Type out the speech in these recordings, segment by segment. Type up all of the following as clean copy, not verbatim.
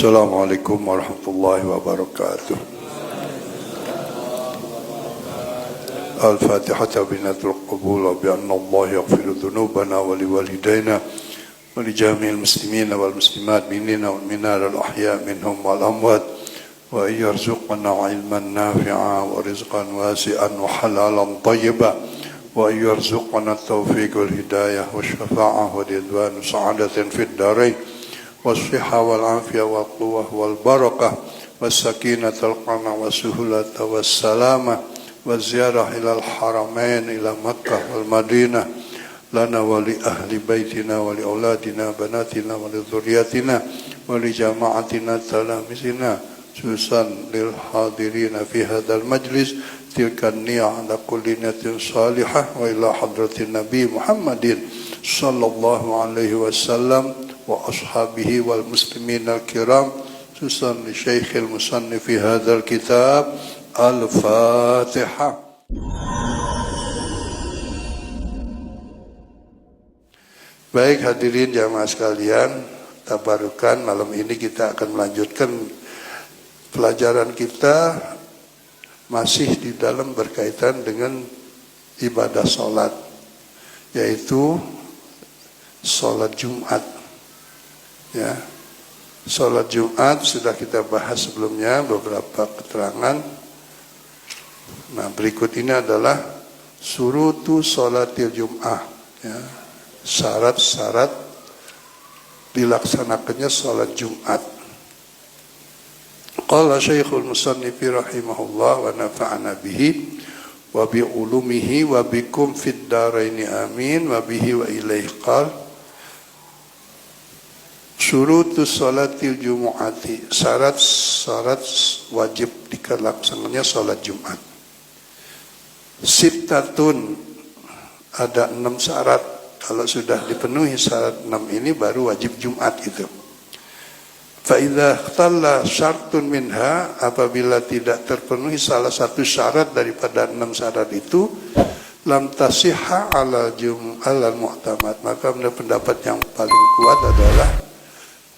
Assalamualaikum warahmatullahi wabarakatuh. Al-Fatihah binatul qabul wa bi anna Allah yaghfiru dhunubana wa liwalidayna wa li jami'il muslimina wal muslimat minna wal minar al-ahya minhum wal amwat wa yarzuqna ilman nafi'a wa rizqan wasi'an wa halalan tayyiban wa yarzuqna at-tawfiq wal hidayah wa syafa'ah wa ridwan sa'adatin fid darain والصحة والعافية والقوة والبركة والسكينة القناعة والسهولة والسلامة والزيارة إلى الحرمين إلى مكة والمدينة لنا ولأهل بيتنا ولأولادنا بناتنا ولذرياتنا ولجماعتنا تلاميذنا خصوصا للحاضرين في هذا المجلس تلك النية على كل نية صالحة وإلى حضرة النبي محمد صلى الله عليه وسلم وأصحابه والمسلمين الكرام خصوصا لشيخ المصنف في هذا الكتاب الفاتحة. Baik hadirin jamaah sekalian, tabarukan malam ini kita akan melanjutkan pelajaran kita masih di dalam berkaitan dengan ibadah sholat, yaitu sholat Jumat. Ya, sholat Jumat sudah kita bahas sebelumnya beberapa keterangan. Nah, berikut ini adalah surutu sholatil Jum'ah, ya, syarat-syarat dilaksanakannya sholat Jumat. Qala Syekhul Musannif rahimahullah wa nafa'ana bihi wa bi ulumihi wa bikum fid daraini amin wa bihi wa ilaihi qala syurutus sholatil jumu'ati, syarat-syarat wajib dilaksanakannya sholat Jumat. Sittatun, ada 6 syarat. Kalau sudah dipenuhi syarat 6 ini baru wajib Jumat itu. Fa idza ikhtalla syartun minha, apabila tidak terpenuhi salah satu syarat daripada 6 syarat itu, lam tasihha ala jum'al mu'tamad, maka menurut pendapat yang paling kuat adalah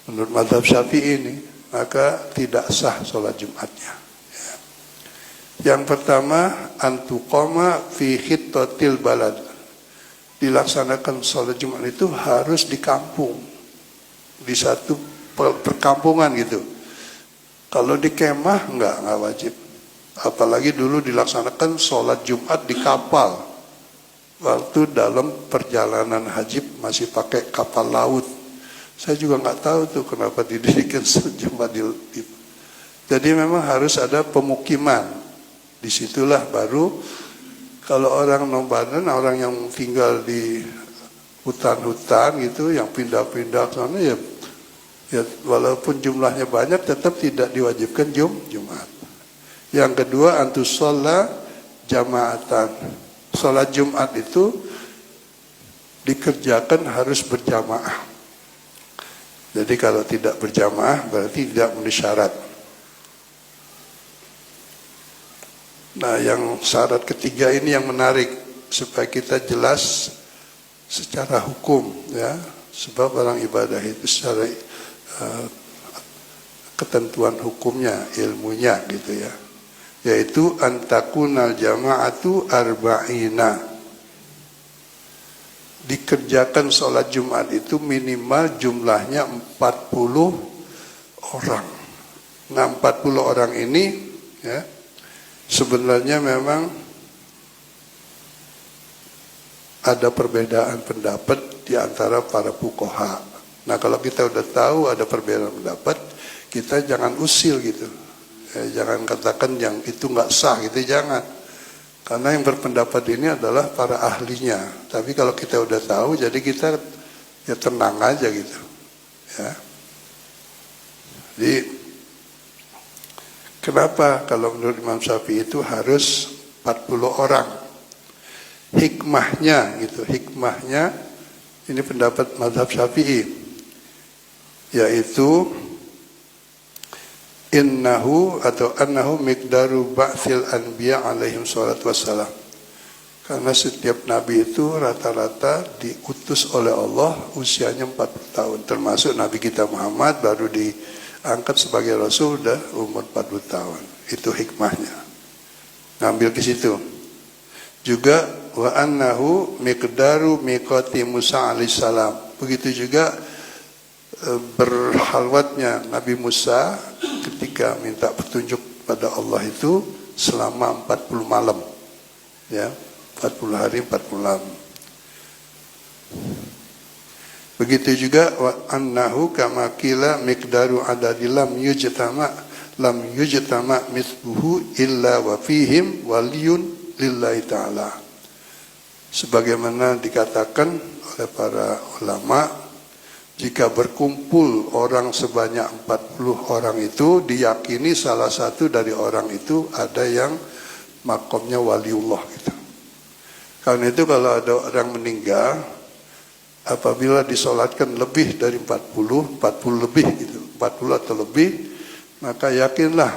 menurut mazhab Syafi'i ini, maka tidak sah sholat Jumatnya. Ya. Yang pertama, antuqama fi khittatil balad, dilaksanakan sholat Jumat itu harus di kampung, di satu perkampungan gitu. Kalau di kemah enggak wajib. Apalagi dulu dilaksanakan sholat Jumat di kapal, waktu dalam perjalanan haji masih pakai kapal laut. Saya juga nggak tahu tuh kenapa didirikan Jumat di. Jadi memang harus ada pemukiman. Disitulah baru kalau orang nomaden, orang yang tinggal di hutan-hutan gitu, yang pindah-pindah sana ya walaupun jumlahnya banyak tetap tidak diwajibkan Jumat. Yang kedua antus sholat jamaatan. Sholat Jumat itu dikerjakan harus berjamaah. Jadi kalau tidak berjamaah berarti tidak memenuhi syarat. Nah, yang syarat ketiga ini yang menarik supaya kita jelas secara hukum, ya. Sebab orang ibadah itu secara ketentuan hukumnya, ilmunya gitu ya. Yaitu antakunal jama'atu arba'ina. Dikerjakan sholat Jumat itu minimal jumlahnya 40 orang. Nah, 40 orang ini ya, sebenarnya memang ada perbedaan pendapat di antara para fuqaha. Nah, kalau kita udah tahu ada perbedaan pendapat, kita jangan usil gitu. Jangan katakan yang itu nggak sah gitu, jangan. Karena yang berpendapat ini adalah para ahlinya. Tapi kalau kita udah tahu, jadi kita ya tenang aja gitu. Ya. Jadi kenapa kalau menurut Imam Syafi'i itu harus 40 orang? Hikmahnya gitu. Hikmahnya ini pendapat mazhab Syafi'i, yaitu innahu atau annahu miqdaru ba'thil anbiya alaihim salatu wassalam. Karena setiap nabi itu rata-rata diutus oleh Allah usianya 40 tahun. Termasuk Nabi kita Muhammad baru angkat sebagai Rasul udah umur 40 tahun. Itu hikmahnya. Ngambil ke situ. Juga wa annahu miqdaru miqati Musa alaihissalam. Begitu juga berhalwatnya Nabi Musa ketika minta petunjuk pada Allah itu selama 40 malam. Ya, 40 hari 40 malam. Begitu juga wa annahu kama qila miqdaru adadilam lam yujtama mithluhu illa wa fihim waliyun lillahi ta'ala. Sebagaimana dikatakan oleh para ulama, jika berkumpul orang sebanyak 40 orang itu, diyakini salah satu dari orang itu ada yang makomnya waliullah gitu. Karena itu kalau ada orang meninggal, apabila disolatkan lebih dari 40 lebih gitu, 40 atau lebih, maka yakinlah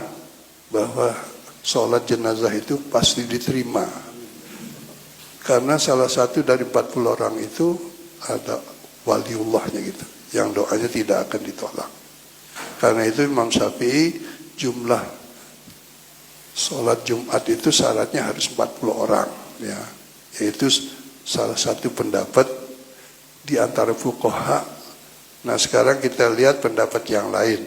bahwa solat jenazah itu pasti diterima. Karena salah satu dari 40 orang itu ada waliullahnya gitu, yang doanya tidak akan ditolak. Karena itu Imam Syafi'i jumlah solat Jumat itu syaratnya harus 40 orang, ya, yaitu salah satu pendapat di antara fuqaha. Nah sekarang kita lihat pendapat yang lain.